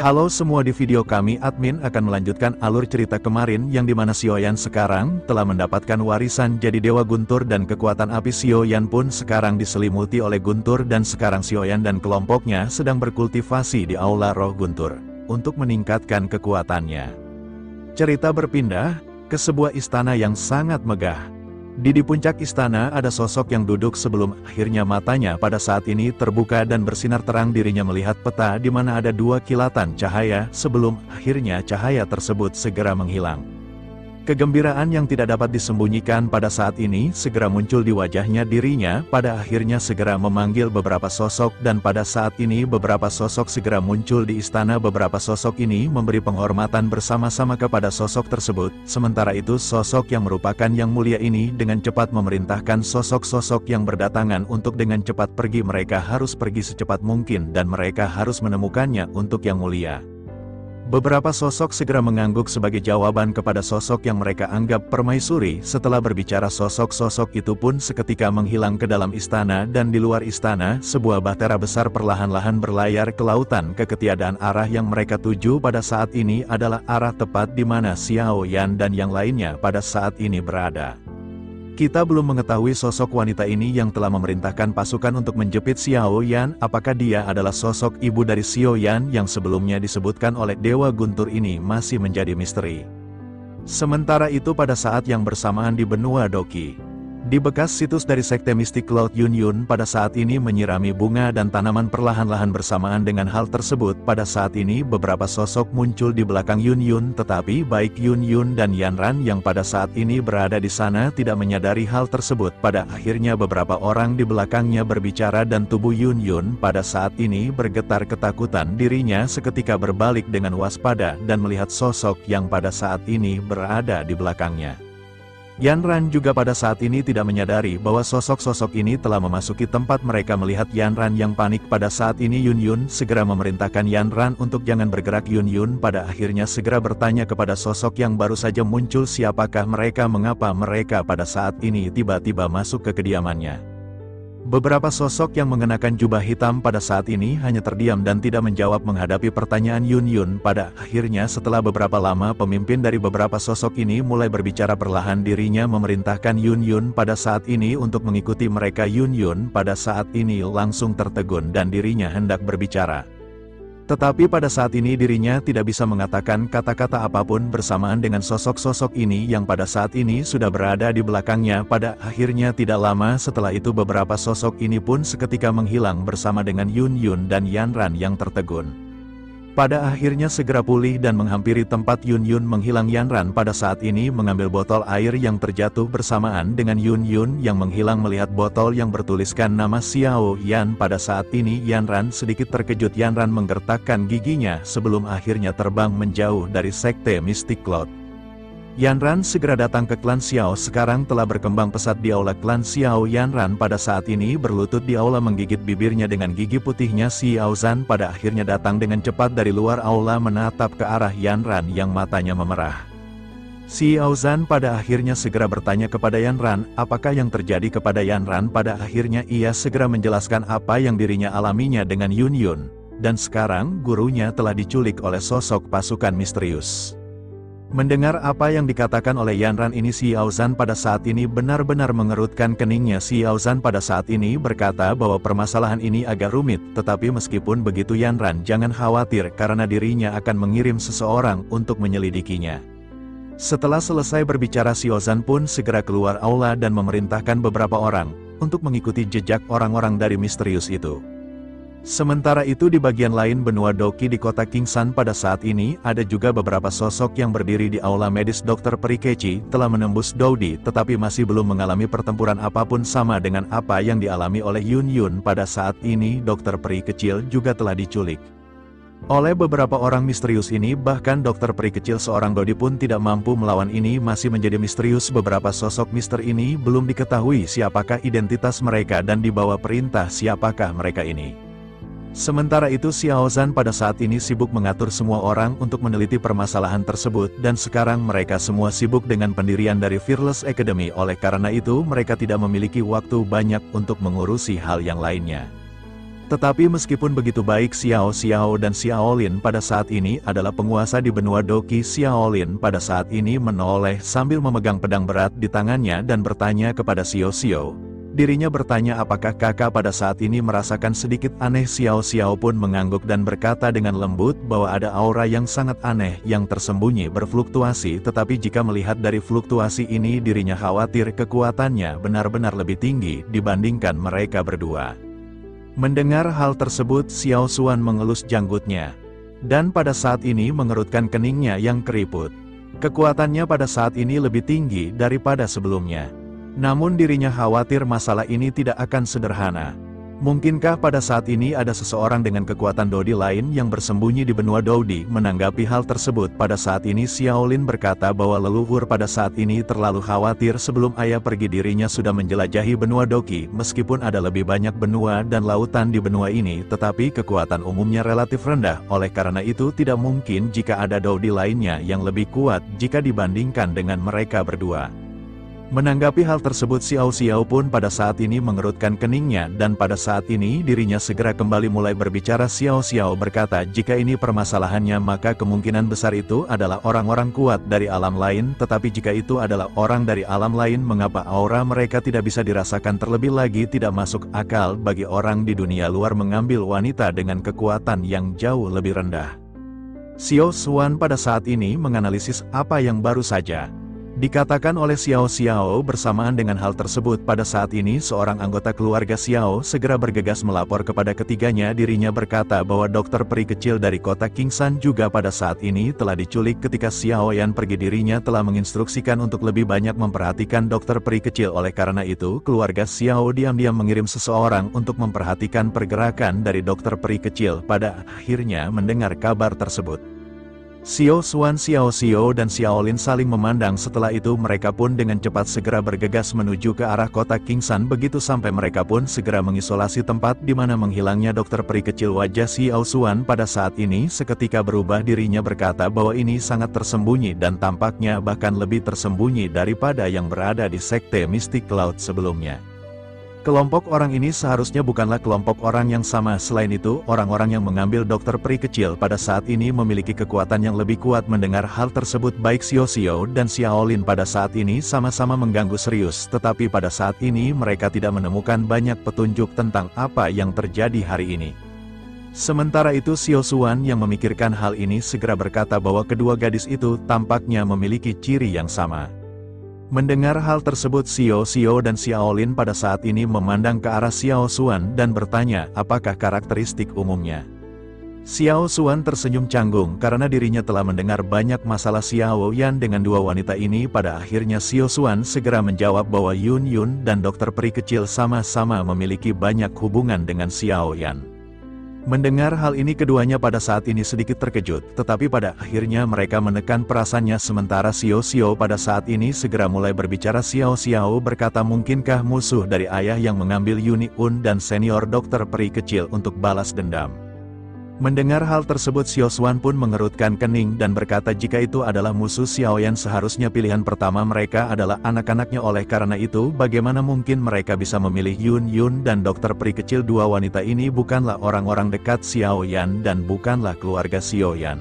Halo semua, di video kami admin akan melanjutkan alur cerita kemarin yang dimana Xiaoyan sekarang telah mendapatkan warisan jadi Dewa Guntur dan kekuatan api Xiaoyan pun sekarang diselimuti oleh Guntur dan sekarang Xiaoyan dan kelompoknya sedang berkultivasi di Aula Roh Guntur untuk meningkatkan kekuatannya. Cerita berpindah ke sebuah istana yang sangat megah. Di puncak istana ada sosok yang duduk sebelum akhirnya matanya pada saat ini terbuka dan bersinar terang. Dirinya melihat peta di mana ada dua kilatan cahaya sebelum akhirnya cahaya tersebut segera menghilang. Kegembiraan yang tidak dapat disembunyikan pada saat ini segera muncul di wajahnya. Dirinya pada akhirnya segera memanggil beberapa sosok dan pada saat ini beberapa sosok segera muncul di istana. Beberapa sosok ini memberi penghormatan bersama-sama kepada sosok tersebut. Sementara itu sosok yang merupakan yang mulia ini dengan cepat memerintahkan sosok-sosok yang berdatangan untuk dengan cepat pergi. Mereka harus pergi secepat mungkin dan mereka harus menemukannya untuk yang mulia. Beberapa sosok segera mengangguk sebagai jawaban kepada sosok yang mereka anggap permaisuri. Setelah berbicara sosok-sosok itu pun seketika menghilang ke dalam istana dan di luar istana sebuah bahtera besar perlahan-lahan berlayar ke lautan. Ketiadaan arah yang mereka tuju pada saat ini adalah arah tepat di mana Xiaoyan dan yang lainnya pada saat ini berada. Kita belum mengetahui sosok wanita ini yang telah memerintahkan pasukan untuk menjepit Xiaoyan. Apakah dia adalah sosok ibu dari Xiaoyan yang sebelumnya disebutkan oleh Dewa Guntur ini masih menjadi misteri. Sementara itu pada saat yang bersamaan di benua Doki, di bekas situs dari sekte mistik Cloud Yun pada saat ini menyirami bunga dan tanaman perlahan-lahan. Bersamaan dengan hal tersebut pada saat ini beberapa sosok muncul di belakang Yun, tetapi baik Yun dan Yanran yang pada saat ini berada di sana tidak menyadari hal tersebut. Pada akhirnya beberapa orang di belakangnya berbicara dan tubuh Yun pada saat ini bergetar ketakutan. Dirinya seketika berbalik dengan waspada dan melihat sosok yang pada saat ini berada di belakangnya. Yanran juga pada saat ini tidak menyadari bahwa sosok-sosok ini telah memasuki tempat mereka. Melihat Yanran yang panik pada saat ini Yun segera memerintahkan Yanran untuk jangan bergerak. Yun pada akhirnya segera bertanya kepada sosok yang baru saja muncul siapakah mereka, mengapa mereka pada saat ini tiba-tiba masuk ke kediamannya. Beberapa sosok yang mengenakan jubah hitam pada saat ini hanya terdiam dan tidak menjawab menghadapi pertanyaan Yun. Pada akhirnya setelah beberapa lama pemimpin dari beberapa sosok ini mulai berbicara perlahan. Dirinya memerintahkan Yun pada saat ini untuk mengikuti mereka. Yun pada saat ini langsung tertegun dan dirinya hendak berbicara. Tetapi pada saat ini dirinya tidak bisa mengatakan kata-kata apapun bersamaan dengan sosok-sosok ini yang pada saat ini sudah berada di belakangnya. Pada akhirnya tidak lama setelah itu beberapa sosok ini pun seketika menghilang bersama dengan Yun dan Yanran yang tertegun. Pada akhirnya segera pulih dan menghampiri tempat Yun menghilang. Yanran pada saat ini mengambil botol air yang terjatuh bersamaan dengan Yun yang menghilang. Melihat botol yang bertuliskan nama Xiaoyan pada saat ini Yanran sedikit terkejut. Yanran menggertakkan giginya sebelum akhirnya terbang menjauh dari sekte Mystic Cloud. Yanran segera datang ke klan Xiao. Sekarang telah berkembang pesat di aula klan Xiao. Yanran pada saat ini berlutut di aula menggigit bibirnya dengan gigi putihnya. Xiaozan pada akhirnya datang dengan cepat dari luar aula menatap ke arah Yanran yang matanya memerah. Xiaozan pada akhirnya segera bertanya kepada Yanran, apakah yang terjadi kepada Yanran. Pada akhirnya ia segera menjelaskan apa yang dirinya alaminya dengan Yun. Dan sekarang gurunya telah diculik oleh sosok pasukan misterius. Mendengar apa yang dikatakan oleh Yanran ini Xiaozan pada saat ini benar-benar mengerutkan keningnya. Xiaozan pada saat ini berkata bahwa permasalahan ini agak rumit, tetapi meskipun begitu Yanran jangan khawatir karena dirinya akan mengirim seseorang untuk menyelidikinya. Setelah selesai berbicara Xiaozan pun segera keluar aula dan memerintahkan beberapa orang untuk mengikuti jejak orang-orang dari misterius itu. Sementara itu di bagian lain benua Doki di kota Kingsan pada saat ini ada juga beberapa sosok yang berdiri di aula medis. Dr. Peri Kecil telah menembus Doudi tetapi masih belum mengalami pertempuran apapun sama dengan apa yang dialami oleh Yun. Pada saat ini Dr. Peri Kecil juga telah diculik oleh beberapa orang misterius ini. Bahkan Dr. Peri Kecil seorang Dodi pun tidak mampu melawan ini. Masih menjadi misterius. Beberapa sosok mister ini belum diketahui siapakah identitas mereka dan di bawah perintah siapakah mereka ini. Sementara itu Xiaozan pada saat ini sibuk mengatur semua orang untuk meneliti permasalahan tersebut dan sekarang mereka semua sibuk dengan pendirian dari Fearless Academy. Oleh karena itu mereka tidak memiliki waktu banyak untuk mengurusi hal yang lainnya. Tetapi meskipun begitu baik, Xiao Xiao dan Xiaolin pada saat ini adalah penguasa di benua Doqi. Xiaolin pada saat ini menoleh sambil memegang pedang berat di tangannya dan bertanya kepada Xiao Xiao. Dirinya bertanya apakah kakak pada saat ini merasakan sedikit aneh. Xiao Xiao pun mengangguk dan berkata dengan lembut bahwa ada aura yang sangat aneh yang tersembunyi berfluktuasi, tetapi jika melihat dari fluktuasi ini dirinya khawatir kekuatannya benar-benar lebih tinggi dibandingkan mereka berdua. Mendengar hal tersebut, Xiao Xuan mengelus janggutnya, dan pada saat ini mengerutkan keningnya yang keriput. Kekuatannya pada saat ini lebih tinggi daripada sebelumnya. Namun dirinya khawatir masalah ini tidak akan sederhana. Mungkinkah pada saat ini ada seseorang dengan kekuatan Dodi lain yang bersembunyi di benua Dodi? Menanggapi hal tersebut, pada saat ini Xiaolin berkata bahwa leluhur pada saat ini terlalu khawatir. Sebelum ayah pergi dirinya sudah menjelajahi benua Doqi. Meskipun ada lebih banyak benua dan lautan di benua ini, tetapi kekuatan umumnya relatif rendah. Oleh karena itu tidak mungkin jika ada Dodi lainnya yang lebih kuat jika dibandingkan dengan mereka berdua. Menanggapi hal tersebut, Xiao Xiao pun pada saat ini mengerutkan keningnya, dan pada saat ini dirinya segera kembali mulai berbicara. Xiao Xiao berkata, jika ini permasalahannya maka kemungkinan besar itu adalah orang-orang kuat dari alam lain. Tetapi jika itu adalah orang dari alam lain, mengapa aura mereka tidak bisa dirasakan? Terlebih lagi tidak masuk akal bagi orang di dunia luar mengambil wanita dengan kekuatan yang jauh lebih rendah. Xiao Xuan pada saat ini menganalisis apa yang baru saja dikatakan oleh Xiao Xiao. Bersamaan dengan hal tersebut, pada saat ini seorang anggota keluarga Xiao segera bergegas melapor kepada ketiganya. Dirinya berkata bahwa dokter peri kecil dari kota Kingshan juga pada saat ini telah diculik. Ketika Xiao Yan pergi, dirinya telah menginstruksikan untuk lebih banyak memperhatikan dokter peri kecil. Oleh karena itu, keluarga Xiao diam-diam mengirim seseorang untuk memperhatikan pergerakan dari dokter peri kecil. Pada akhirnya mendengar kabar tersebut, Xiao Xuan, Xiao Xiao dan Xiaolin saling memandang. Setelah itu mereka pun dengan cepat segera bergegas menuju ke arah kota Kingshan. Begitu sampai mereka pun segera mengisolasi tempat di mana menghilangnya dokter peri kecil. Wajah Xiao Xuan pada saat ini seketika berubah. Dirinya berkata bahwa ini sangat tersembunyi dan tampaknya bahkan lebih tersembunyi daripada yang berada di sekte mistik laut sebelumnya. Kelompok orang ini seharusnya bukanlah kelompok orang yang sama. Selain itu, orang-orang yang mengambil dokter peri kecil pada saat ini memiliki kekuatan yang lebih kuat. Mendengar hal tersebut, baik Xiao Xiao dan Xiaolin pada saat ini sama-sama mengganggu serius. Tetapi pada saat ini mereka tidak menemukan banyak petunjuk tentang apa yang terjadi hari ini. Sementara itu Xiao Xuan yang memikirkan hal ini segera berkata bahwa kedua gadis itu tampaknya memiliki ciri yang sama. Mendengar hal tersebut, Xiao Xiao dan Xiaolin pada saat ini memandang ke arah Xiao Xuan dan bertanya, apakah karakteristik umumnya? Xiao Xuan tersenyum canggung karena dirinya telah mendengar banyak masalah Xiao Yan dengan dua wanita ini. Pada akhirnya Xiao Xuan segera menjawab bahwa Yun Yun dan dokter peri kecil sama-sama memiliki banyak hubungan dengan Xiao Yan. Mendengar hal ini keduanya pada saat ini sedikit terkejut, tetapi pada akhirnya mereka menekan perasaannya. Sementara Xiao Xiao pada saat ini segera mulai berbicara. Xiao Xiao berkata, mungkinkah musuh dari ayah yang mengambil Yuni Un dan senior dokter peri kecil untuk balas dendam? Mendengar hal tersebut, Xiao Xuan pun mengerutkan kening dan berkata jika itu adalah musuh Xiao Yan, seharusnya pilihan pertama mereka adalah anak-anaknya. Oleh karena itu, bagaimana mungkin mereka bisa memilih Yun Yun dan dokter peri kecil? Dua wanita ini bukanlah orang-orang dekat Xiao Yan dan bukanlah keluarga Xiao Yan.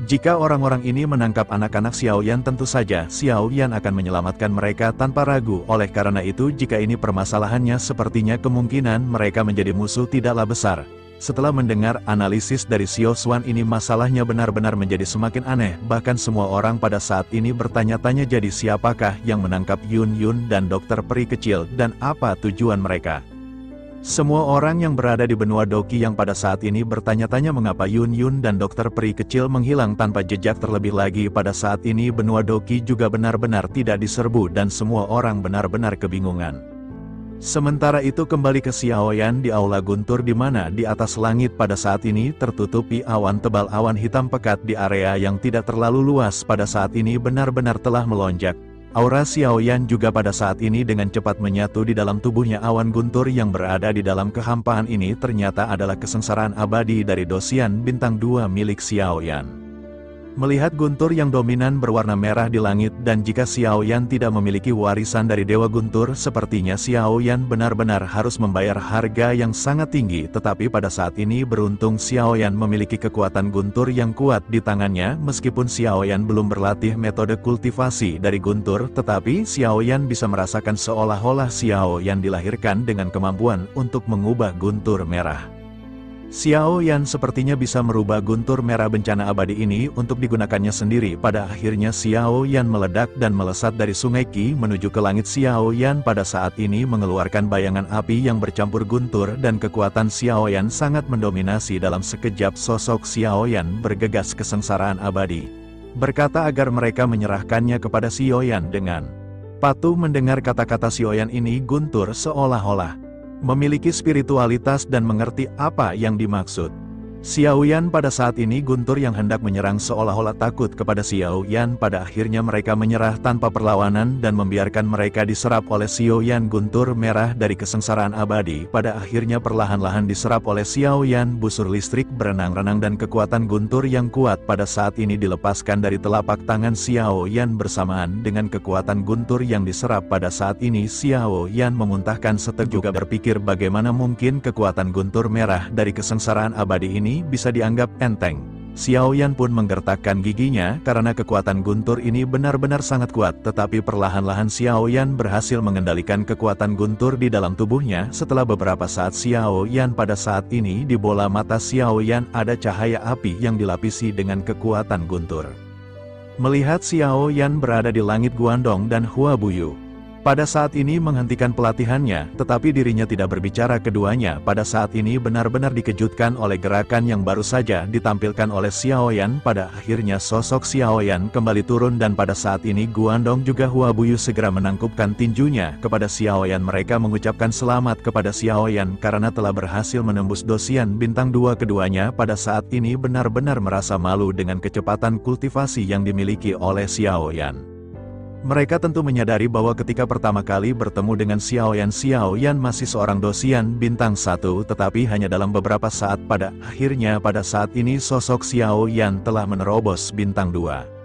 Jika orang-orang ini menangkap anak-anak Xiao Yan, tentu saja Xiao Yan akan menyelamatkan mereka tanpa ragu. Oleh karena itu, jika ini permasalahannya, sepertinya kemungkinan mereka menjadi musuh tidaklah besar. Setelah mendengar analisis dari Xiao Xuan ini, masalahnya benar-benar menjadi semakin aneh. Bahkan semua orang pada saat ini bertanya-tanya, jadi siapakah yang menangkap Yun Yun dan dokter peri kecil dan apa tujuan mereka? Semua orang yang berada di benua Doqi yang pada saat ini bertanya-tanya mengapa Yun Yun dan dokter peri kecil menghilang tanpa jejak. Terlebih lagi pada saat ini benua Doqi juga benar-benar tidak diserbu dan semua orang benar-benar kebingungan. Sementara itu kembali ke Xiao Yan di aula guntur di mana di atas langit pada saat ini tertutupi awan tebal. Awan hitam pekat di area yang tidak terlalu luas pada saat ini benar-benar telah melonjak. Aura Xiao Yan juga pada saat ini dengan cepat menyatu di dalam tubuhnya. Awan guntur yang berada di dalam kehampaan ini ternyata adalah kesengsaraan abadi dari dosian bintang 2 milik Xiao Yan. Melihat guntur yang dominan berwarna merah di langit dan jika Xiao Yan tidak memiliki warisan dari Dewa Guntur, sepertinya Xiao Yan benar-benar harus membayar harga yang sangat tinggi. Tetapi pada saat ini beruntung Xiao Yan memiliki kekuatan guntur yang kuat di tangannya. Meskipun Xiao Yan belum berlatih metode kultivasi dari guntur, tetapi Xiao Yan bisa merasakan seolah-olah Xiao Yan dilahirkan dengan kemampuan untuk mengubah guntur merah. Xiao Yan sepertinya bisa merubah guntur merah bencana abadi ini untuk digunakannya sendiri. Pada akhirnya Xiao Yan meledak dan melesat dari sungai Qi menuju ke langit. Xiao Yan pada saat ini mengeluarkan bayangan api yang bercampur guntur dan kekuatan Xiao Yan sangat mendominasi. Dalam sekejap sosok Xiao Yan bergegas kesengsaraan abadi, berkata agar mereka menyerahkannya kepada Xiao Yan dengan patuh. Mendengar kata-kata Xiao Yan ini, guntur seolah-olah memiliki spiritualitas dan mengerti apa yang dimaksud Xiao Yan. Pada saat ini guntur yang hendak menyerang seolah-olah takut kepada Xiao Yan. Pada akhirnya mereka menyerah tanpa perlawanan dan membiarkan mereka diserap oleh Xiao Yan. Guntur merah dari kesengsaraan abadi pada akhirnya perlahan-lahan diserap oleh Xiao Yan. Busur listrik berenang-renang dan kekuatan guntur yang kuat pada saat ini dilepaskan dari telapak tangan Xiao Yan. Bersamaan dengan kekuatan guntur yang diserap pada saat ini, Xiao Yan memuntahkan seteguk. Juga berpikir bagaimana mungkin kekuatan guntur merah dari kesengsaraan abadi ini bisa dianggap enteng. Xiao Yan pun menggertakkan giginya karena kekuatan guntur ini benar-benar sangat kuat. Tetapi perlahan-lahan Xiao Yan berhasil mengendalikan kekuatan guntur di dalam tubuhnya. Setelah beberapa saat Xiao Yan, pada saat ini di bola mata Xiao Yan ada cahaya api yang dilapisi dengan kekuatan guntur. Melihat Xiao Yan berada di langit Guandong dan Hua Buyu pada saat ini menghentikan pelatihannya, tetapi dirinya tidak berbicara. Keduanya pada saat ini benar-benar dikejutkan oleh gerakan yang baru saja ditampilkan oleh Xiao Yan. Pada akhirnya sosok Xiao Yan kembali turun dan pada saat ini Guandong juga Hua Buyu segera menangkupkan tinjunya kepada Xiao Yan. Mereka mengucapkan selamat kepada Xiao Yan karena telah berhasil menembus dosian bintang 2. Keduanya pada saat ini benar-benar merasa malu dengan kecepatan kultivasi yang dimiliki oleh Xiao Yan. Mereka tentu menyadari bahwa ketika pertama kali bertemu dengan Xiao Yan masih seorang dosian bintang 1, tetapi hanya dalam beberapa saat pada akhirnya pada saat ini sosok Xiao Yan telah menerobos bintang 2.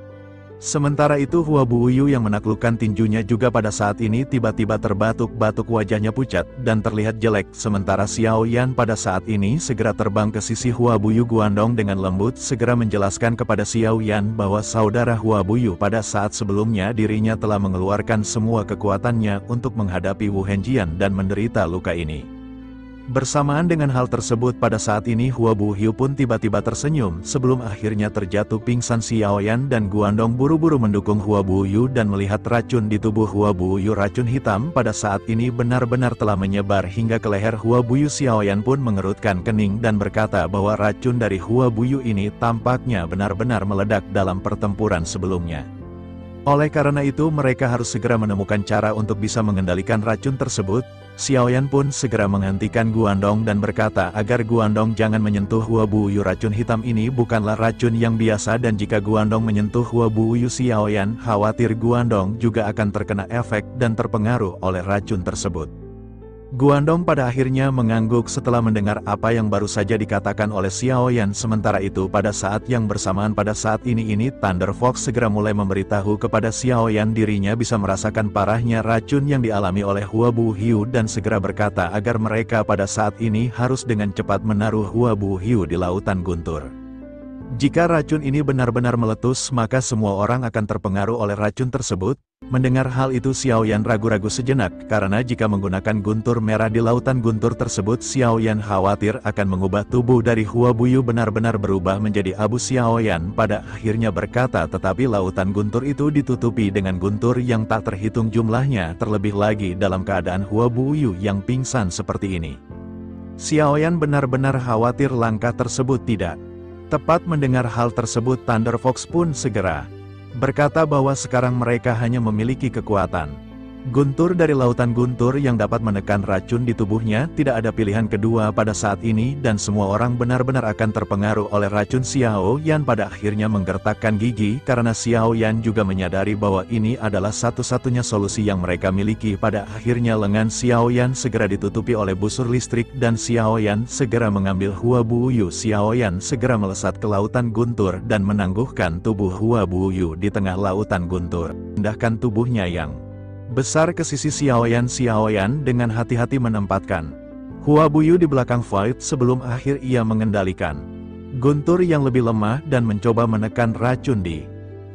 Sementara itu Hua Buyu yang menaklukkan tinjunya juga pada saat ini tiba-tiba terbatuk-batuk, wajahnya pucat dan terlihat jelek. Sementara Xiao Yan pada saat ini segera terbang ke sisi Hua Buyu. Guandong dengan lembut segera menjelaskan kepada Xiao Yan bahwa saudara Hua Buyu pada saat sebelumnya dirinya telah mengeluarkan semua kekuatannya untuk menghadapi Wu Henjian dan menderita luka ini. Bersamaan dengan hal tersebut pada saat ini Hua Buyu pun tiba-tiba tersenyum sebelum akhirnya terjatuh pingsan. Xiao Yan dan Guandong buru-buru mendukung Hua Buyu dan melihat racun di tubuh Hua Buyu. Racun hitam pada saat ini benar-benar telah menyebar hingga ke leher Hua Buyu. Xiao Yan pun mengerutkan kening dan berkata bahwa racun dari Hua Buyu ini tampaknya benar-benar meledak dalam pertempuran sebelumnya. Oleh karena itu mereka harus segera menemukan cara untuk bisa mengendalikan racun tersebut. Xiao Yan pun segera menghentikan Guandong dan berkata agar Guandong jangan menyentuh Hua Buyu. Racun hitam ini bukanlah racun yang biasa dan jika Guandong menyentuh Hua Buyu, Xiao Yan khawatir Guandong juga akan terkena efek dan terpengaruh oleh racun tersebut. Guandong pada akhirnya mengangguk setelah mendengar apa yang baru saja dikatakan oleh Xiao Yan. Sementara itu pada saat yang bersamaan pada saat ini Thunder Fox segera mulai memberitahu kepada Xiao Yan dirinya bisa merasakan parahnya racun yang dialami oleh Hua Buyu dan segera berkata agar mereka pada saat ini harus dengan cepat menaruh Hua Buyu di lautan guntur. Jika racun ini benar-benar meletus maka semua orang akan terpengaruh oleh racun tersebut. Mendengar hal itu Xiao Yan ragu-ragu sejenak karena jika menggunakan guntur merah di lautan guntur tersebut Xiao Yan khawatir akan mengubah tubuh dari Hua Buyu benar-benar berubah menjadi abu. Xiao Yan pada akhirnya berkata tetapi lautan guntur itu ditutupi dengan guntur yang tak terhitung jumlahnya, terlebih lagi dalam keadaan Hua Buyu yang pingsan seperti ini. Xiao Yan benar-benar khawatir langkah tersebut tidak tepat. Mendengar hal tersebut Thunder Fox pun segera berkata bahwa sekarang mereka hanya memiliki kekuatan Guntur dari lautan guntur yang dapat menekan racun di tubuhnya, tidak ada pilihan kedua pada saat ini dan semua orang benar-benar akan terpengaruh oleh racun Xiao Yan. Pada akhirnya menggertakkan gigi karena Xiao Yan juga menyadari bahwa ini adalah satu-satunya solusi yang mereka miliki. Pada akhirnya lengan Xiao Yan segera ditutupi oleh busur listrik dan Xiao Yan segera mengambil Hua Buyu. Xiao Yan segera melesat ke lautan guntur dan menangguhkan tubuh Hua Buyu di tengah lautan guntur. Pindahkan tubuhnya yang besar ke sisi Xiao Yan dengan hati-hati menempatkan Hua Buyu di belakang Void sebelum akhir ia mengendalikan guntur yang lebih lemah dan mencoba menekan racun di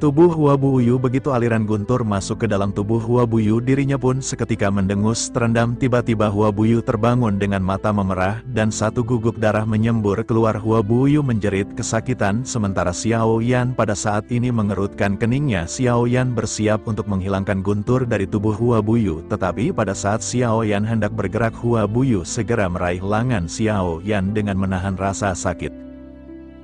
tubuh Hua Buyu. Begitu aliran guntur masuk ke dalam tubuh Hua Buyu, dirinya pun seketika mendengus terendam. Tiba-tiba Hua Buyu terbangun dengan mata memerah dan satu guguk darah menyembur keluar. Hua Buyu menjerit kesakitan sementara Xiao Yan pada saat ini mengerutkan keningnya. Xiao Yan bersiap untuk menghilangkan guntur dari tubuh Hua Buyu, tetapi pada saat Xiao Yan hendak bergerak, Hua Buyu segera meraih lengan Xiao Yan dengan menahan rasa sakit.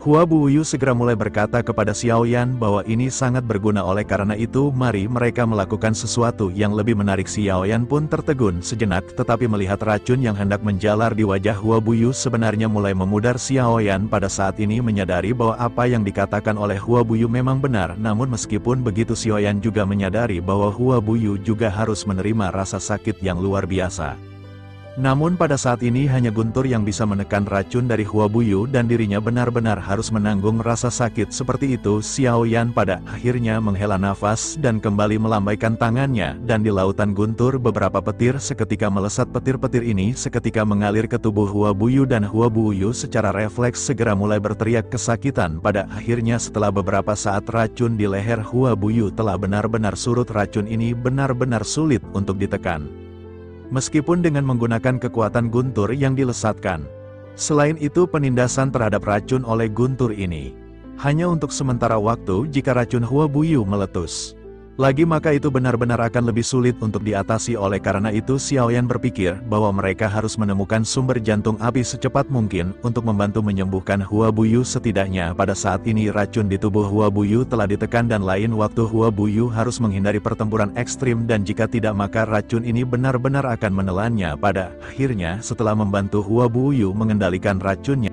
Hua Buyu segera mulai berkata kepada Xiao Yan bahwa ini sangat berguna, oleh karena itu mari mereka melakukan sesuatu yang lebih menarik. Xiao Yan pun tertegun sejenak, tetapi melihat racun yang hendak menjalar di wajah Hua Buyu sebenarnya mulai memudar. Xiao Yan pada saat ini menyadari bahwa apa yang dikatakan oleh Hua Buyu memang benar, namun meskipun begitu Xiao Yan juga menyadari bahwa Hua Buyu juga harus menerima rasa sakit yang luar biasa. Namun pada saat ini hanya guntur yang bisa menekan racun dari Hua Buyu dan dirinya benar-benar harus menanggung rasa sakit seperti itu. Xiao Yan pada akhirnya menghela nafas dan kembali melambaikan tangannya, dan di lautan guntur beberapa petir seketika melesat. Petir-petir ini seketika mengalir ke tubuh Hua Buyu dan Hua Buyu secara refleks segera mulai berteriak kesakitan. Pada akhirnya setelah beberapa saat racun di leher Hua Buyu telah benar-benar surut. Racun ini benar-benar sulit untuk ditekan meskipun dengan menggunakan kekuatan guntur yang dilesatkan. Selain itu penindasan terhadap racun oleh guntur ini hanya untuk sementara waktu. Jika racun Hua Buyu meletus lagi maka itu benar-benar akan lebih sulit untuk diatasi. Oleh karena itu Xiao Yan berpikir bahwa mereka harus menemukan sumber jantung api secepat mungkin untuk membantu menyembuhkan Hua Buyu. Setidaknya pada saat ini racun di tubuh Hua Buyu telah ditekan dan lain waktu Hua Buyu harus menghindari pertempuran ekstrim, dan jika tidak maka racun ini benar-benar akan menelannya. Pada akhirnya setelah membantu Hua Buyu mengendalikan racunnya,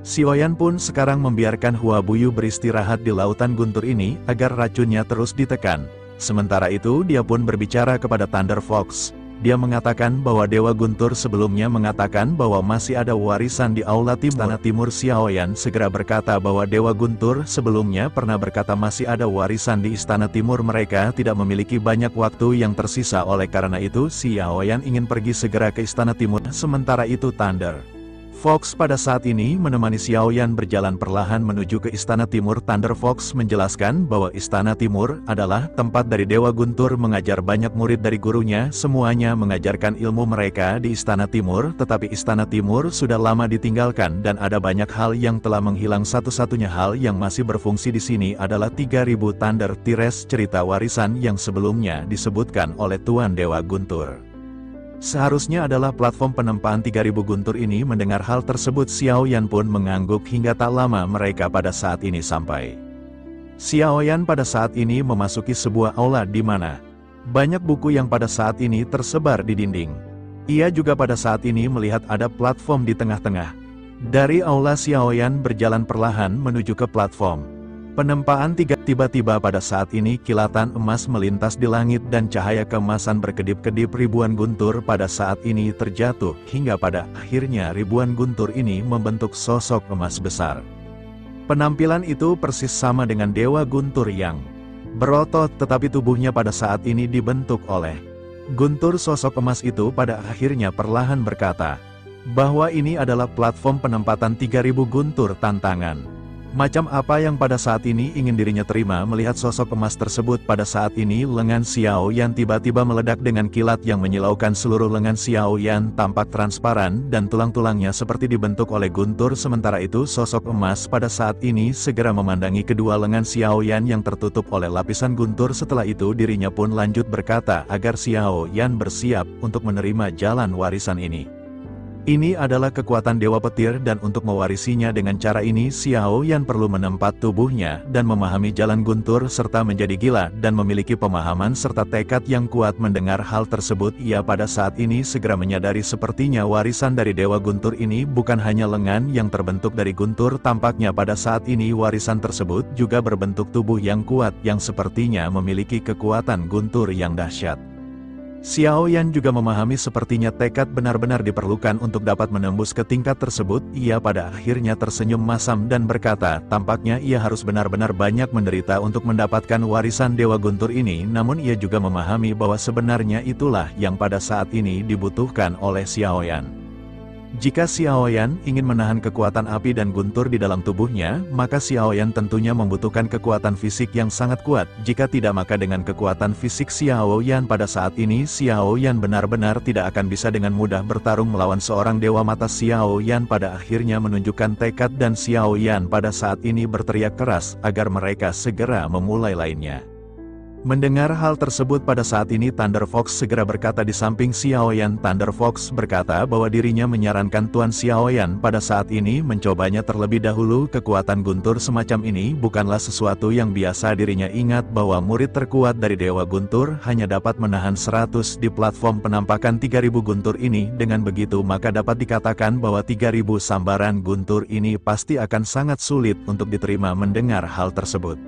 Xiao Yan pun sekarang membiarkan Hua Buyu beristirahat di lautan guntur ini agar racunnya terus ditekan. Sementara itu dia pun berbicara kepada Thunder Fox. Dia mengatakan bahwa Dewa Guntur sebelumnya mengatakan bahwa masih ada warisan di Aula Istana Timur. Xiao Yan segera berkata bahwa Dewa Guntur sebelumnya pernah berkata masih ada warisan di Istana Timur. Mereka tidak memiliki banyak waktu yang tersisa, oleh karena itu Xiao Yan ingin pergi segera ke Istana Timur. Sementara itu Thunder Fox pada saat ini menemani Xiao Yan berjalan perlahan menuju ke Istana Timur. Thunder Fox menjelaskan bahwa Istana Timur adalah tempat dari Dewa Guntur mengajar banyak murid dari gurunya. Semuanya mengajarkan ilmu mereka di Istana Timur, tetapi Istana Timur sudah lama ditinggalkan dan ada banyak hal yang telah menghilang. Satu-satunya hal yang masih berfungsi di sini adalah 3000 Thunder Tires, cerita warisan yang sebelumnya disebutkan oleh Tuan Dewa Guntur. Seharusnya adalah platform penempaan 3000 guntur ini. Mendengar hal tersebut Xiao Yan pun mengangguk. Hingga tak lama mereka pada saat ini sampai. Xiao Yan pada saat ini memasuki sebuah aula di mana banyak buku yang pada saat ini tersebar di dinding. Ia juga pada saat ini melihat ada platform di tengah-tengah. Dari aula Xiao Yan berjalan perlahan menuju ke platform penempaan tiba-tiba pada saat ini kilatan emas melintas di langit dan cahaya keemasan berkedip-kedip. Ribuan guntur pada saat ini terjatuh hingga pada akhirnya ribuan guntur ini membentuk sosok emas besar. Penampilan itu persis sama dengan Dewa Guntur yang berotot, tetapi tubuhnya pada saat ini dibentuk oleh guntur. Sosok emas itu pada akhirnya perlahan berkata bahwa ini adalah platform penempatan 3000 guntur tantangan. Macam apa yang pada saat ini ingin dirinya terima? Melihat sosok emas tersebut pada saat ini lengan Xiao Yan tiba-tiba meledak dengan kilat yang menyilaukan. Seluruh lengan Xiao Yan tampak transparan dan tulang-tulangnya seperti dibentuk oleh guntur. Sementara itu sosok emas pada saat ini segera memandangi kedua lengan Xiao Yan yang tertutup oleh lapisan guntur. Setelah itu dirinya pun lanjut berkata agar Xiao Yan bersiap untuk menerima jalan warisan ini. Ini adalah kekuatan Dewa Petir dan untuk mewarisinya dengan cara ini Xiao Yan perlu menempat tubuhnya dan memahami jalan guntur serta menjadi gila dan memiliki pemahaman serta tekad yang kuat. Mendengar hal tersebut ia pada saat ini segera menyadari sepertinya warisan dari Dewa Guntur ini bukan hanya lengan yang terbentuk dari guntur, tampaknya pada saat ini warisan tersebut juga berbentuk tubuh yang kuat yang sepertinya memiliki kekuatan guntur yang dahsyat. Xiao Yan juga memahami sepertinya tekad benar-benar diperlukan untuk dapat menembus ke tingkat tersebut. Ia pada akhirnya tersenyum masam dan berkata, tampaknya ia harus benar-benar banyak menderita untuk mendapatkan warisan Dewa Guntur ini, namun ia juga memahami bahwa sebenarnya itulah yang pada saat ini dibutuhkan oleh Xiao Yan. Jika Xiao Yan ingin menahan kekuatan api dan guntur di dalam tubuhnya, maka Xiao Yan tentunya membutuhkan kekuatan fisik yang sangat kuat. Jika tidak, maka dengan kekuatan fisik Xiao Yan pada saat ini, Xiao Yan benar-benar tidak akan bisa dengan mudah bertarung melawan seorang dewa. Mata Xiao Yan pada akhirnya menunjukkan tekad dan Xiao Yan pada saat ini berteriak keras agar mereka segera memulai lainnya. Mendengar hal tersebut pada saat ini Thunder Fox segera berkata di samping Xiao Yan. Thunder Fox berkata bahwa dirinya menyarankan Tuan Xiao Yan pada saat ini mencobanya terlebih dahulu. Kekuatan guntur semacam ini bukanlah sesuatu yang biasa. Dirinya ingat bahwa murid terkuat dari Dewa Guntur hanya dapat menahan 100 di platform penampakan 3000 guntur ini. Dengan begitu maka dapat dikatakan bahwa 3000 sambaran guntur ini pasti akan sangat sulit untuk diterima. Mendengar hal tersebut,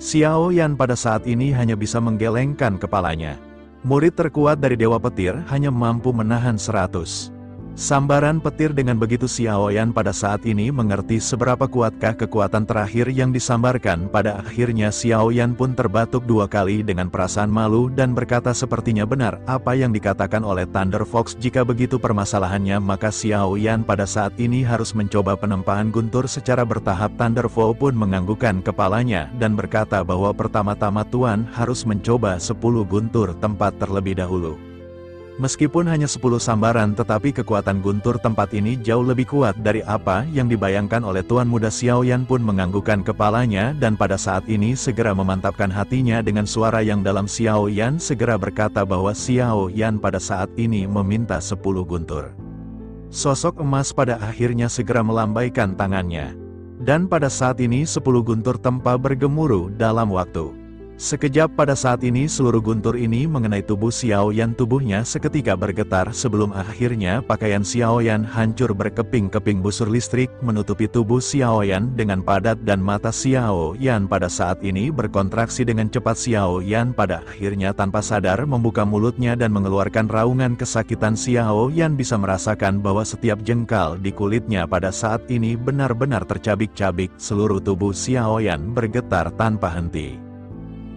Xiao Yan pada saat ini hanya bisa menggelengkan kepalanya. Murid terkuat dari Dewa Petir hanya mampu menahan 100 sambaran petir. Dengan begitu Xiao Yan pada saat ini mengerti seberapa kuatkah kekuatan terakhir yang disambarkan. Pada akhirnya Xiao Yan pun terbatuk 2 kali dengan perasaan malu dan berkata sepertinya benar apa yang dikatakan oleh Thunder Fox. Jika begitu permasalahannya, maka Xiao Yan pada saat ini harus mencoba penempahan guntur secara bertahap. Thunder Fox pun menganggukkan kepalanya dan berkata bahwa pertama-tama Tuan harus mencoba 10 guntur tempat terlebih dahulu. Meskipun hanya 10 sambaran, tetapi kekuatan guntur tempat ini jauh lebih kuat dari apa yang dibayangkan oleh Tuan Muda. Xiao Yan pun menganggukkan kepalanya dan pada saat ini segera memantapkan hatinya dengan suara yang dalam. Xiao Yan segera berkata bahwa Xiao Yan pada saat ini meminta 10 guntur. Sosok emas pada akhirnya segera melambaikan tangannya. Dan pada saat ini 10 guntur tempa bergemuruh dalam waktu sekejap. Pada saat ini seluruh guntur ini mengenai tubuh Xiao Yan. Tubuhnya seketika bergetar sebelum akhirnya pakaian Xiao Yan hancur berkeping-keping busur listrik menutupi tubuh Xiao Yan dengan padat dan mata Xiao Yan pada saat ini berkontraksi dengan cepat. Xiao Yan pada akhirnya tanpa sadar membuka mulutnya dan mengeluarkan raungan kesakitan. Xiao Yan bisa merasakan bahwa setiap jengkal di kulitnya pada saat ini benar-benar tercabik-cabik. Seluruh tubuh Xiao Yan bergetar tanpa henti.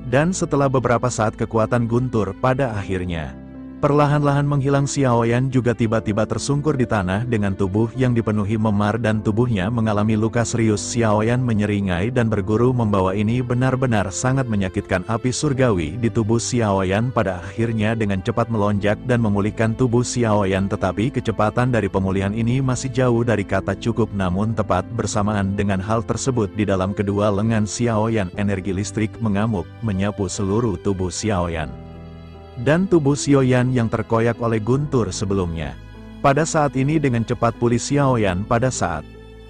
Dan setelah beberapa saat kekuatan guntur pada akhirnya perlahan-lahan menghilang, Xiao Yan juga tiba-tiba tersungkur di tanah dengan tubuh yang dipenuhi memar dan tubuhnya mengalami luka serius. Xiao Yan menyeringai dan berguru membawa ini benar-benar sangat menyakitkan. Api surgawi di tubuh Xiao Yan pada akhirnya dengan cepat melonjak dan memulihkan tubuh Xiao Yan, tetapi kecepatan dari pemulihan ini masih jauh dari kata cukup. Namun tepat bersamaan dengan hal tersebut di dalam kedua lengan Xiao Yan energi listrik mengamuk menyapu seluruh tubuh Xiao Yan dan tubuh Xiao Yan yang terkoyak oleh guntur sebelumnya. Pada saat ini dengan cepat pulih Xiao Yan pada saat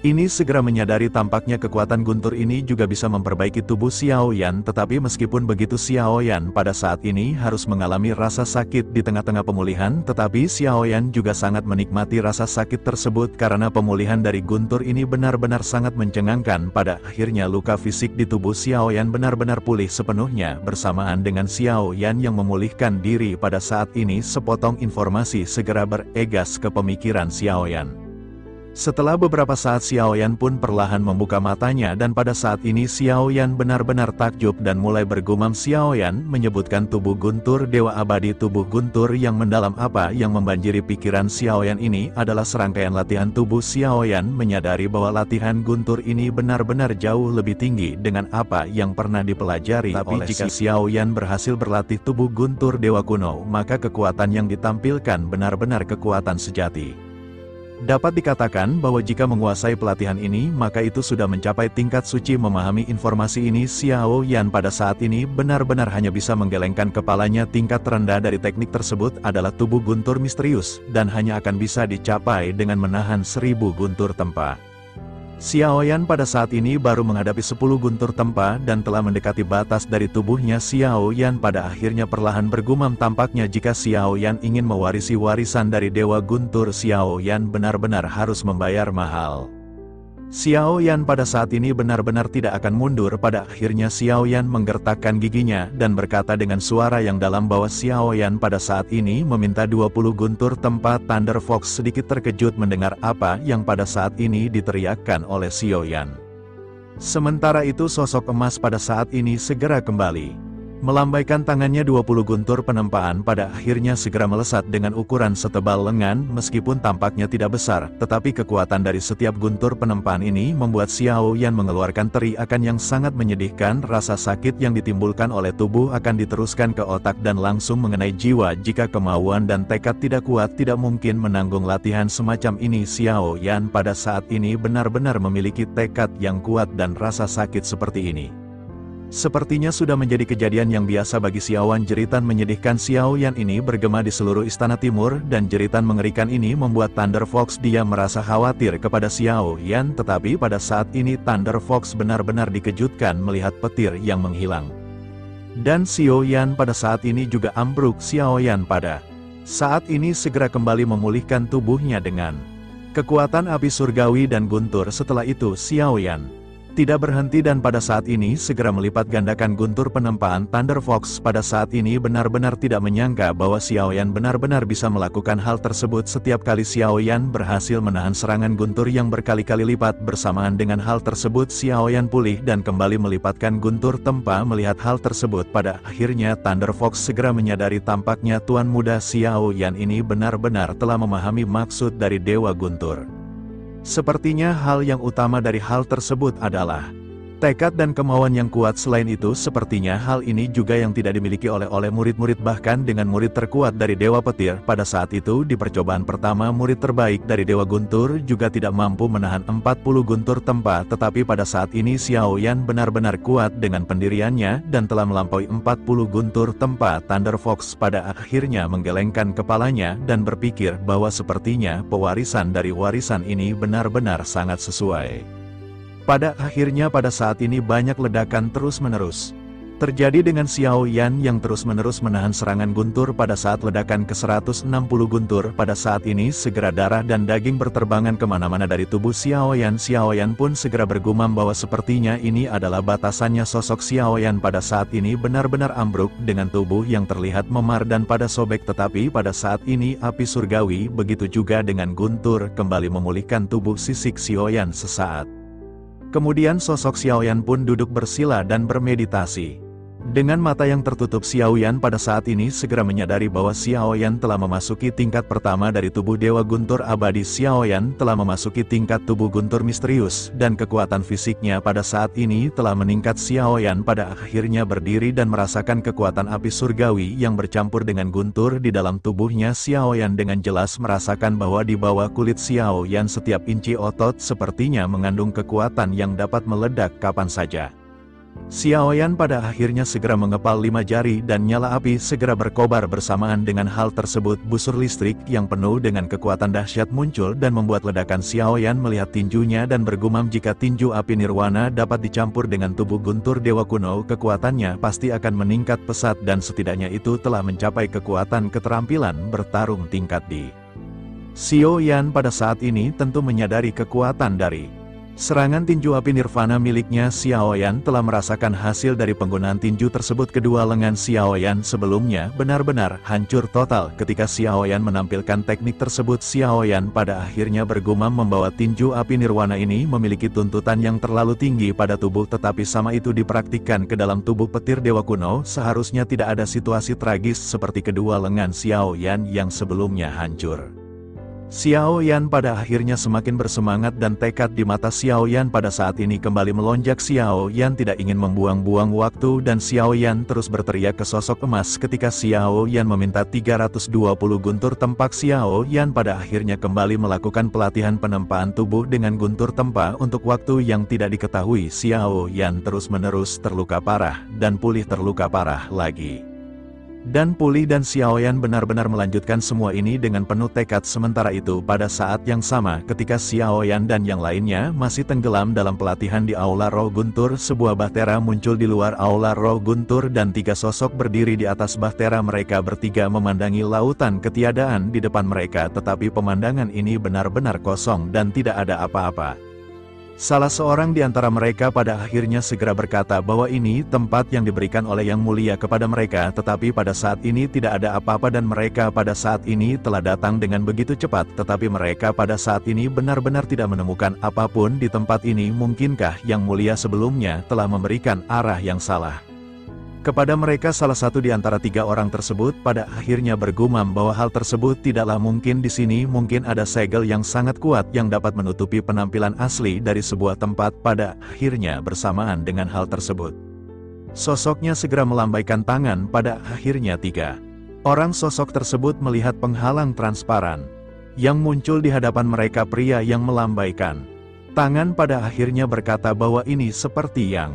ini segera menyadari tampaknya kekuatan guntur ini juga bisa memperbaiki tubuh Xiao Yan. Tetapi meskipun begitu Xiao Yan pada saat ini harus mengalami rasa sakit di tengah-tengah pemulihan, tetapi Xiao Yan juga sangat menikmati rasa sakit tersebut karena pemulihan dari guntur ini benar-benar sangat mencengangkan. Pada akhirnya luka fisik di tubuh Xiao Yan benar-benar pulih sepenuhnya bersamaan dengan Xiao Yan yang memulihkan diri. Pada saat ini sepotong informasi segera beregas ke pemikiran Xiao Yan. Setelah beberapa saat Xiao Yan pun perlahan membuka matanya dan pada saat ini Xiao Yan benar-benar takjub dan mulai bergumam. Xiao Yan menyebutkan tubuh guntur dewa abadi. Tubuh guntur yang mendalam. Apa yang membanjiri pikiran Xiao Yan ini adalah serangkaian latihan tubuh. Xiao Yan menyadari bahwa latihan guntur ini benar-benar jauh lebih tinggi dengan apa yang pernah dipelajari. Tapi jika Xiao Yan berhasil berlatih tubuh guntur dewa kuno, maka kekuatan yang ditampilkan benar-benar kekuatan sejati. Dapat dikatakan bahwa jika menguasai pelatihan ini maka itu sudah mencapai tingkat suci memahami informasi ini. Xiao Yan pada saat ini benar-benar hanya bisa menggelengkan kepalanya. Tingkat terendah dari teknik tersebut adalah tubuh guntur misterius, dan hanya akan bisa dicapai dengan menahan 1000 guntur tempa. Xiao Yan pada saat ini baru menghadapi 10 guntur tempa dan telah mendekati batas dari tubuhnya. Xiao Yan pada akhirnya perlahan bergumam, tampaknya jika Xiao Yan ingin mewarisi warisan dari Dewa Guntur, Xiao Yan benar-benar harus membayar mahal. Xiao Yan pada saat ini benar-benar tidak akan mundur. Pada akhirnya Xiao Yan menggertakkan giginya dan berkata dengan suara yang dalam bahwa Xiao Yan pada saat ini meminta 20 guntur tempa. Thunder Fox sedikit terkejut mendengar apa yang pada saat ini diteriakkan oleh Xiao Yan. Sementara itu sosok emas pada saat ini segera kembali. Melambaikan tangannya, 20 guntur penempaan pada akhirnya segera melesat dengan ukuran setebal lengan. Meskipun tampaknya tidak besar, tetapi kekuatan dari setiap guntur penempaan ini membuat Xiao Yan mengeluarkan teriakan yang sangat menyedihkan. Rasa sakit yang ditimbulkan oleh tubuh akan diteruskan ke otak dan langsung mengenai jiwa. Jika kemauan dan tekad tidak kuat, tidak mungkin menanggung latihan semacam ini. Xiao Yan pada saat ini benar-benar memiliki tekad yang kuat dan rasa sakit seperti ini sepertinya sudah menjadi kejadian yang biasa bagi Xiao Yan. Jeritan menyedihkan Xiao Yan ini bergema di seluruh istana timur, dan jeritan mengerikan ini membuat Thunder Fox dia merasa khawatir kepada Xiao Yan. Tetapi pada saat ini Thunder Fox benar-benar dikejutkan melihat petir yang menghilang. Dan Xiao Yan pada saat ini juga ambruk. Xiao Yan pada saat ini segera kembali memulihkan tubuhnya dengan kekuatan api surgawi dan guntur. Setelah itu Xiao Yan tidak berhenti dan pada saat ini segera melipat gandakan guntur penempaan. Thunder Fox pada saat ini benar-benar tidak menyangka bahwa Xiao Yan benar-benar bisa melakukan hal tersebut. Setiap kali Xiao Yan berhasil menahan serangan guntur yang berkali-kali lipat, bersamaan dengan hal tersebut Xiao Yan pulih dan kembali melipatkan guntur tempa. Melihat hal tersebut pada akhirnya Thunder Fox segera menyadari tampaknya tuan muda Xiao Yan ini benar-benar telah memahami maksud dari Dewa Guntur. Sepertinya hal yang utama dari hal tersebut adalah tekad dan kemauan yang kuat. Selain itu sepertinya hal ini juga yang tidak dimiliki oleh murid-murid, bahkan dengan murid terkuat dari Dewa Petir. Pada saat itu di percobaan pertama murid terbaik dari Dewa Guntur juga tidak mampu menahan 40 guntur tempa. Tetapi pada saat ini Xiao Yan benar-benar kuat dengan pendiriannya dan telah melampaui 40 guntur tempa. Thunder Fox pada akhirnya menggelengkan kepalanya dan berpikir bahwa sepertinya pewarisan dari warisan ini benar-benar sangat sesuai. Pada akhirnya pada saat ini banyak ledakan terus-menerus terjadi dengan Xiao Yan yang terus-menerus menahan serangan guntur. Pada saat ledakan ke-160 guntur, pada saat ini segera darah dan daging berterbangan kemana-mana dari tubuh Xiao Yan. Xiao Yan pun segera bergumam bahwa sepertinya ini adalah batasannya. Sosok Xiao Yan pada saat ini benar-benar ambruk dengan tubuh yang terlihat memar dan pada sobek. Tetapi pada saat ini api surgawi, begitu juga dengan guntur, kembali memulihkan tubuh sisik Xiao Yan sesaat. Kemudian sosok Xiao Yan pun duduk bersila dan bermeditasi. Dengan mata yang tertutup Xiao Yan pada saat ini segera menyadari bahwa Xiao Yan telah memasuki tingkat pertama dari tubuh Dewa Guntur Abadi. Xiao Yan telah memasuki tingkat tubuh Guntur Misterius, dan kekuatan fisiknya pada saat ini telah meningkat. Xiao Yan pada akhirnya berdiri dan merasakan kekuatan api surgawi yang bercampur dengan guntur di dalam tubuhnya. Xiao Yan dengan jelas merasakan bahwa di bawah kulit Xiao Yan setiap inci otot sepertinya mengandung kekuatan yang dapat meledak kapan saja. Xiao Yan pada akhirnya segera mengepal 5 jari dan nyala api segera berkobar. Bersamaan dengan hal tersebut busur listrik yang penuh dengan kekuatan dahsyat muncul dan membuat ledakan. Xiao Yan melihat tinjunya dan bergumam jika tinju api nirwana dapat dicampur dengan tubuh guntur dewa kuno, kekuatannya pasti akan meningkat pesat dan setidaknya itu telah mencapai kekuatan keterampilan bertarung tingkat D. Xiao Yan pada saat ini tentu menyadari kekuatan dari serangan tinju api nirvana miliknya. Xiao Yan telah merasakan hasil dari penggunaan tinju tersebut. Kedua lengan Xiao Yan sebelumnya benar-benar hancur total ketika Xiao Yan menampilkan teknik tersebut. Xiao Yan pada akhirnya bergumam membawa tinju api nirwana ini memiliki tuntutan yang terlalu tinggi pada tubuh, tetapi sama itu dipraktikkan ke dalam tubuh petir dewa kuno, seharusnya tidak ada situasi tragis seperti kedua lengan Xiao Yan yang sebelumnya hancur. Xiao Yan pada akhirnya semakin bersemangat dan tekad di mata Xiao Yan pada saat ini kembali melonjak. Xiao Yan tidak ingin membuang-buang waktu dan Xiao Yan terus berteriak ke sosok emas ketika Xiao Yan meminta 320 guntur tempak. Xiao Yan pada akhirnya kembali melakukan pelatihan penempaan tubuh dengan guntur tempa untuk waktu yang tidak diketahui. Xiao Yan terus-menerus terluka parah dan pulih terluka parah lagi. Dan pulih dan Xiao Yan benar-benar melanjutkan semua ini dengan penuh tekad. Sementara itu pada saat yang sama ketika Xiao Yan dan yang lainnya masih tenggelam dalam pelatihan di Aula Roh Guntur, sebuah bahtera muncul di luar Aula Roh Guntur dan 3 sosok berdiri di atas bahtera. Mereka bertiga memandangi lautan ketiadaan di depan mereka, tetapi pemandangan ini benar-benar kosong dan tidak ada apa-apa. Salah seorang di antara mereka pada akhirnya segera berkata bahwa ini tempat yang diberikan oleh Yang Mulia kepada mereka, tetapi pada saat ini tidak ada apa-apa dan mereka pada saat ini telah datang dengan begitu cepat, tetapi mereka pada saat ini benar-benar tidak menemukan apapun di tempat ini. Mungkinkah Yang Mulia sebelumnya telah memberikan arah yang salah kepada mereka? Salah satu di antara 3 orang tersebut pada akhirnya bergumam bahwa hal tersebut tidaklah mungkin. Di sini mungkin ada segel yang sangat kuat yang dapat menutupi penampilan asli dari sebuah tempat. Pada akhirnya bersamaan dengan hal tersebut, sosoknya segera melambaikan tangan. Pada akhirnya 3 orang sosok tersebut melihat penghalang transparan yang muncul di hadapan mereka. Pria yang melambaikan tangan pada akhirnya berkata bahwa ini seperti yang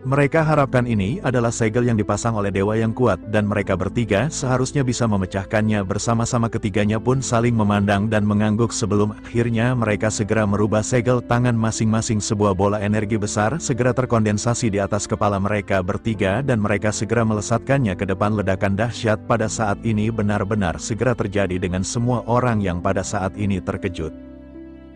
mereka harapkan. Ini adalah segel yang dipasang oleh dewa yang kuat dan mereka bertiga seharusnya bisa memecahkannya bersama-sama. Ketiganya pun saling memandang dan mengangguk sebelum akhirnya mereka segera merubah segel tangan masing-masing. Sebuah bola energi besar segera terkondensasi di atas kepala mereka bertiga dan mereka segera melesatkannya ke depan. Ledakan dahsyat pada saat ini benar-benar segera terjadi dengan semua orang yang pada saat ini terkejut.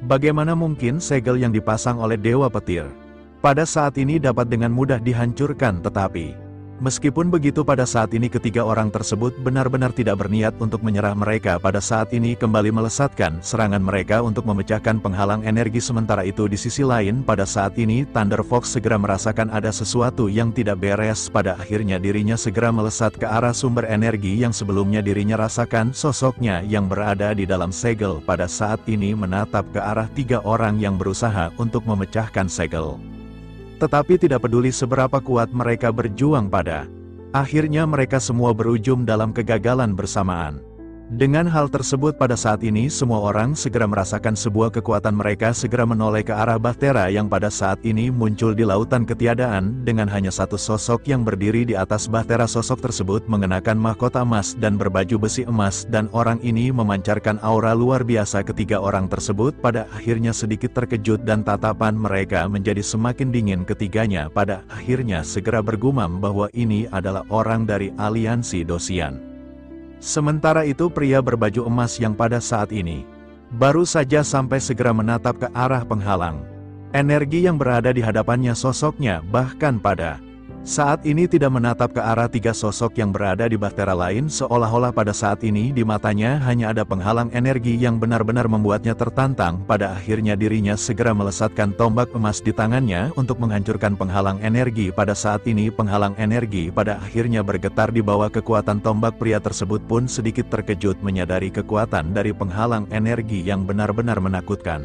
Bagaimana mungkin segel yang dipasang oleh dewa petir pada saat ini dapat dengan mudah dihancurkan? Tetapi meskipun begitu pada saat ini ketiga orang tersebut benar-benar tidak berniat untuk menyerah. Mereka pada saat ini kembali melesatkan serangan mereka untuk memecahkan penghalang energi. Sementara itu di sisi lain pada saat ini Thunder Fox segera merasakan ada sesuatu yang tidak beres. Pada akhirnya dirinya segera melesat ke arah sumber energi yang sebelumnya dirinya rasakan. Sosoknya yang berada di dalam segel pada saat ini menatap ke arah 3 orang yang berusaha untuk memecahkan segel. Tetapi tidak peduli seberapa kuat mereka berjuang, pada akhirnya mereka semua berujung dalam kegagalan bersamaan. Dengan hal tersebut pada saat ini semua orang segera merasakan sebuah kekuatan. Mereka segera menoleh ke arah bahtera yang pada saat ini muncul di lautan ketiadaan dengan hanya satu sosok yang berdiri di atas bahtera. Sosok tersebut mengenakan mahkota emas dan berbaju besi emas dan orang ini memancarkan aura luar biasa. Ketiga orang tersebut pada akhirnya sedikit terkejut dan tatapan mereka menjadi semakin dingin. Ketiganya pada akhirnya segera bergumam bahwa ini adalah orang dari aliansi Dosian. Sementara itu pria berbaju emas yang pada saat ini baru saja sampai segera menatap ke arah penghalang energi yang berada di hadapannya. Sosoknya bahkan pada saat ini tidak menatap ke arah 3 sosok yang berada di bahtera lain, seolah-olah pada saat ini di matanya hanya ada penghalang energi yang benar-benar membuatnya tertantang. Pada akhirnya dirinya segera melesatkan tombak emas di tangannya untuk menghancurkan penghalang energi. Pada saat ini penghalang energi pada akhirnya bergetar di bawah kekuatan tombak. Pria tersebut pun sedikit terkejut menyadari kekuatan dari penghalang energi yang benar-benar menakutkan.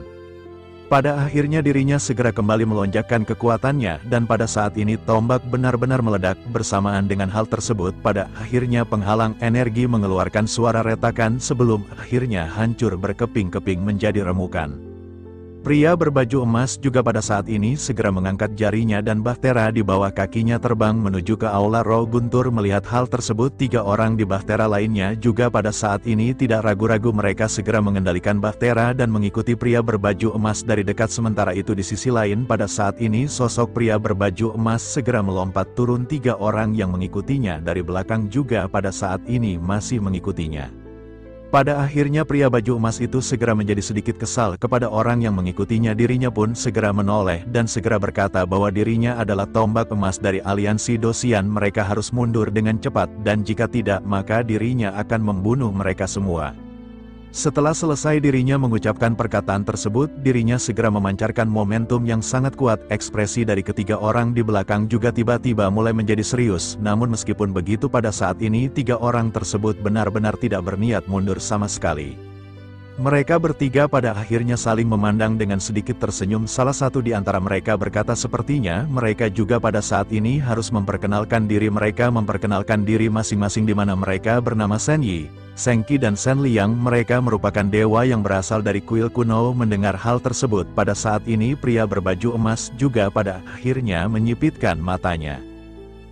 Pada akhirnya dirinya segera kembali melonjakkan kekuatannya dan pada saat ini tombak benar-benar meledak. Bersamaan dengan hal tersebut pada akhirnya penghalang energi mengeluarkan suara retakan sebelum akhirnya hancur berkeping-keping menjadi remukan. Pria berbaju emas juga pada saat ini segera mengangkat jarinya dan bahtera di bawah kakinya terbang menuju ke Aula Roh Guntur. Melihat hal tersebut 3 orang di bahtera lainnya juga pada saat ini tidak ragu-ragu. Mereka segera mengendalikan bahtera dan mengikuti pria berbaju emas dari dekat. Sementara itu di sisi lain pada saat ini sosok pria berbaju emas segera melompat turun. 3 orang yang mengikutinya dari belakang juga pada saat ini masih mengikutinya. Pada akhirnya pria baju emas itu segera menjadi sedikit kesal kepada orang yang mengikutinya. Dirinya pun segera menoleh dan segera berkata bahwa dirinya adalah tombak emas dari aliansi Dosian. Mereka harus mundur dengan cepat dan jika tidak maka dirinya akan membunuh mereka semua. Setelah selesai dirinya mengucapkan perkataan tersebut, dirinya segera memancarkan momentum yang sangat kuat. Ekspresi dari ketiga orang di belakang juga tiba-tiba mulai menjadi serius. Namun meskipun begitu pada saat ini 3 orang tersebut benar-benar tidak berniat mundur sama sekali. Mereka bertiga pada akhirnya saling memandang dengan sedikit tersenyum. Salah satu di antara mereka berkata sepertinya mereka juga pada saat ini harus memperkenalkan diri masing-masing di mana mereka bernama Shen Yi, Shen Qi dan Shen Liang. Mereka merupakan dewa yang berasal dari kuil kuno. Mendengar hal tersebut pada saat ini pria berbaju emas juga pada akhirnya menyipitkan matanya.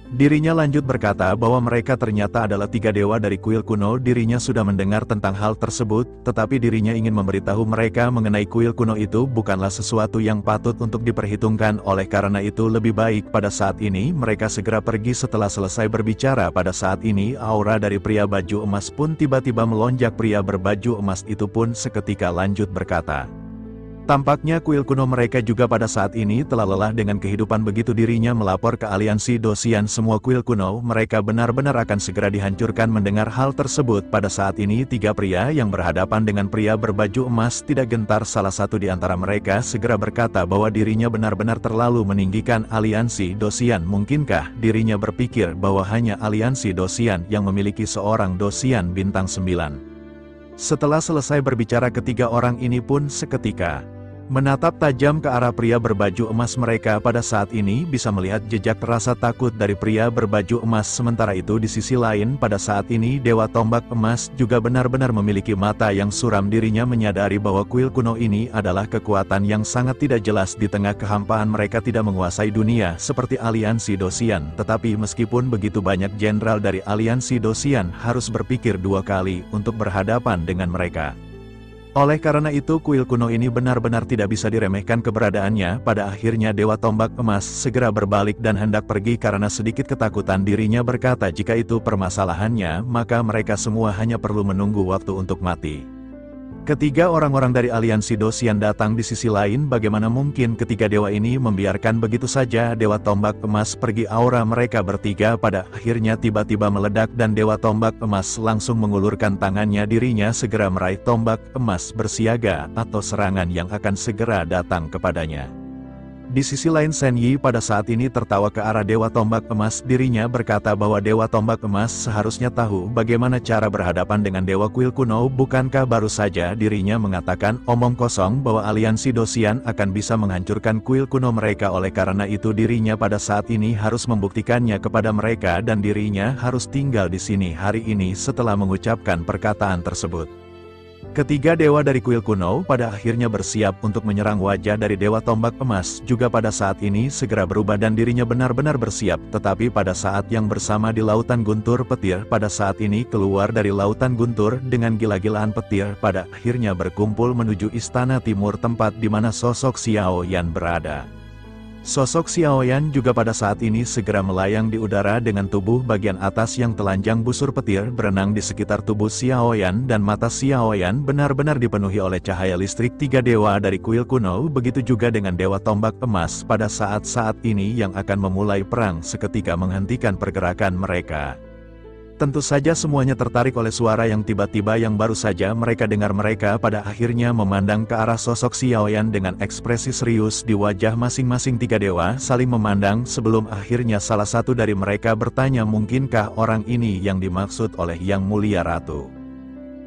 Dirinya lanjut berkata bahwa mereka ternyata adalah tiga dewa dari kuil kuno. Dirinya sudah mendengar tentang hal tersebut, tetapi dirinya ingin memberitahu mereka mengenai kuil kuno itu bukanlah sesuatu yang patut untuk diperhitungkan. Oleh karena itu lebih baik pada saat ini mereka segera pergi. Setelah selesai berbicara pada saat ini aura dari pria baju emas pun tiba-tiba melonjak. Pria berbaju emas itu pun seketika lanjut berkata, tampaknya kuil kuno mereka juga pada saat ini telah lelah dengan kehidupan. Begitu dirinya melapor ke aliansi Dosian, semua kuil kuno mereka benar-benar akan segera dihancurkan. Mendengar hal tersebut pada saat ini tiga pria yang berhadapan dengan pria berbaju emas tidak gentar. Salah satu di antara mereka segera berkata bahwa dirinya benar-benar terlalu meninggikan aliansi Dosian. Mungkinkah dirinya berpikir bahwa hanya aliansi Dosian yang memiliki seorang Dosian bintang 9? Setelah selesai berbicara ketiga orang ini pun seketika menatap tajam ke arah pria berbaju emas. Mereka pada saat ini bisa melihat jejak rasa takut dari pria berbaju emas. Sementara itu di sisi lain pada saat ini Dewa Tombak Emas juga benar-benar memiliki mata yang suram. Dirinya menyadari bahwa kuil kuno ini adalah kekuatan yang sangat tidak jelas. Di tengah kehampaan mereka tidak menguasai dunia seperti aliansi Dosian. Tetapi meskipun begitu banyak jenderal dari aliansi Dosian harus berpikir dua kali untuk berhadapan dengan mereka. Oleh karena itu kuil kuno ini benar-benar tidak bisa diremehkan keberadaannya. Pada akhirnya Dewa Tombak Emas segera berbalik dan hendak pergi karena sedikit ketakutan. Dirinya berkata jika itu permasalahannya maka mereka semua hanya perlu menunggu waktu untuk mati. Ketiga orang-orang dari aliansi Dosian datang di sisi lain. Bagaimana mungkin ketiga dewa ini membiarkan begitu saja Dewa Tombak Emas pergi? Aura mereka bertiga pada akhirnya tiba-tiba meledak dan Dewa Tombak Emas langsung mengulurkan tangannya. Dirinya segera meraih tombak emas bersiaga atau serangan yang akan segera datang kepadanya. Di sisi lain Shen Yi pada saat ini tertawa ke arah Dewa Tombak Emas. Dirinya berkata bahwa Dewa Tombak Emas seharusnya tahu bagaimana cara berhadapan dengan Dewa Kuil Kuno. Bukankah baru saja dirinya mengatakan omong kosong bahwa aliansi Dosian akan bisa menghancurkan kuil kuno mereka? Oleh karena itu dirinya pada saat ini harus membuktikannya kepada mereka dan dirinya harus tinggal di sini hari ini. Setelah mengucapkan perkataan tersebut, ketiga dewa dari kuil kuno pada akhirnya bersiap untuk menyerang. Wajah dari Dewa Tombak Emas juga pada saat ini segera berubah dan dirinya benar-benar bersiap. Tetapi pada saat yang bersama di Lautan Guntur, petir pada saat ini keluar dari Lautan Guntur dengan gila-gilaan. Petir pada akhirnya berkumpul menuju istana timur tempat di mana sosok Xiao Yan berada. Sosok Xiao Yan juga pada saat ini segera melayang di udara dengan tubuh bagian atas yang telanjang. Busur petir berenang di sekitar tubuh Xiao Yan dan mata Xiao Yan benar-benar dipenuhi oleh cahaya listrik. Tiga dewa dari kuil kuno begitu juga dengan Dewa Tombak Emas pada saat-saat ini yang akan memulai perang seketika menghentikan pergerakan mereka. Tentu saja semuanya tertarik oleh suara yang tiba-tiba yang baru saja mereka dengar. Mereka pada akhirnya memandang ke arah sosok Xiao Yan dengan ekspresi serius di wajah masing-masing. Tiga dewa saling memandang sebelum akhirnya salah satu dari mereka bertanya, mungkinkah orang ini yang dimaksud oleh Yang Mulia Ratu?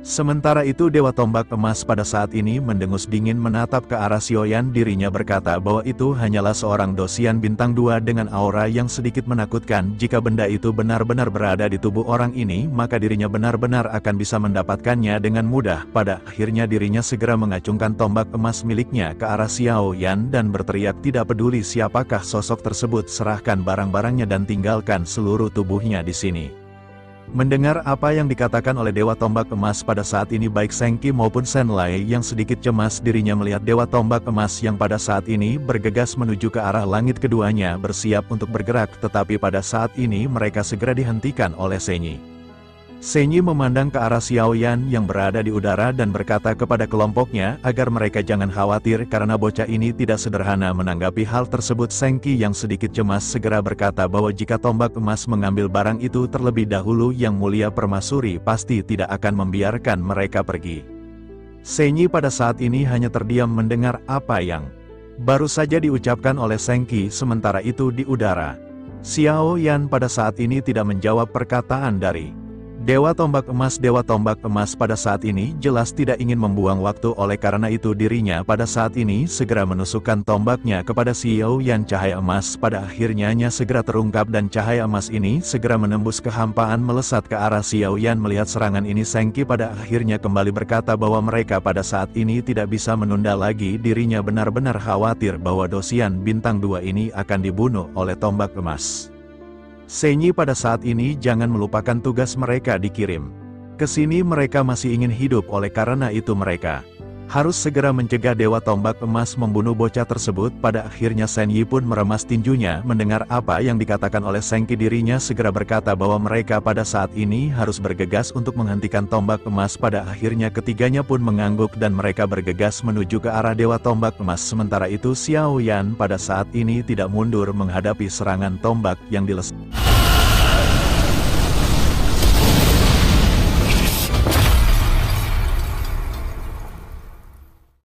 Sementara itu Dewa Tombak Emas pada saat ini mendengus dingin menatap ke arah Xiao Yan. Dirinya berkata bahwa itu hanyalah seorang Dosian bintang 2 dengan aura yang sedikit menakutkan. Jika benda itu benar-benar berada di tubuh orang ini, maka dirinya benar-benar akan bisa mendapatkannya dengan mudah. Pada akhirnya dirinya segera mengacungkan tombak emas miliknya ke arah Xiao Yan dan berteriak, tidak peduli siapakah sosok tersebut, serahkan barang-barangnya dan tinggalkan seluruh tubuhnya di sini. Mendengar apa yang dikatakan oleh Dewa Tombak Emas pada saat ini, baik Shen Qi maupun Shen Lai yang sedikit cemas. Dirinya melihat Dewa Tombak Emas yang pada saat ini bergegas menuju ke arah langit. Keduanya bersiap untuk bergerak, tetapi pada saat ini mereka segera dihentikan oleh Shen Yi. Shen Yi memandang ke arah Xiao Yan yang berada di udara dan berkata kepada kelompoknya agar mereka jangan khawatir karena bocah ini tidak sederhana. Menanggapi hal tersebut, Shen Qi yang sedikit cemas segera berkata bahwa jika tombak emas mengambil barang itu terlebih dahulu, Yang Mulia Permaisuri pasti tidak akan membiarkan mereka pergi. Shen Yi pada saat ini hanya terdiam mendengar apa yang baru saja diucapkan oleh Shen Qi. Sementara itu di udara, Xiao Yan pada saat ini tidak menjawab perkataan dari Dewa Tombak Emas pada saat ini jelas tidak ingin membuang waktu, oleh karena itu dirinya pada saat ini segera menusukkan tombaknya kepada Xiao Yan. Cahaya emas pada akhirnya segera terungkap dan cahaya emas ini segera menembus kehampaan melesat ke arah Xiao Yan. Melihat serangan ini, Sengki pada akhirnya kembali berkata bahwa mereka pada saat ini tidak bisa menunda lagi. Dirinya benar-benar khawatir bahwa Dosian Bintang 2 ini akan dibunuh oleh tombak emas. Senyi pada saat ini jangan melupakan tugas mereka dikirim ke sini. Mereka masih ingin hidup, oleh karena itu mereka harus segera mencegah Dewa Tombak Emas membunuh bocah tersebut. Pada akhirnya Senyi pun meremas tinjunya mendengar apa yang dikatakan oleh Sengki. Dirinya segera berkata bahwa mereka pada saat ini harus bergegas untuk menghentikan tombak emas. Pada akhirnya ketiganya pun mengangguk dan mereka bergegas menuju ke arah Dewa Tombak Emas. Sementara itu Xiao Yan pada saat ini tidak mundur menghadapi serangan tombak yang dilesatkan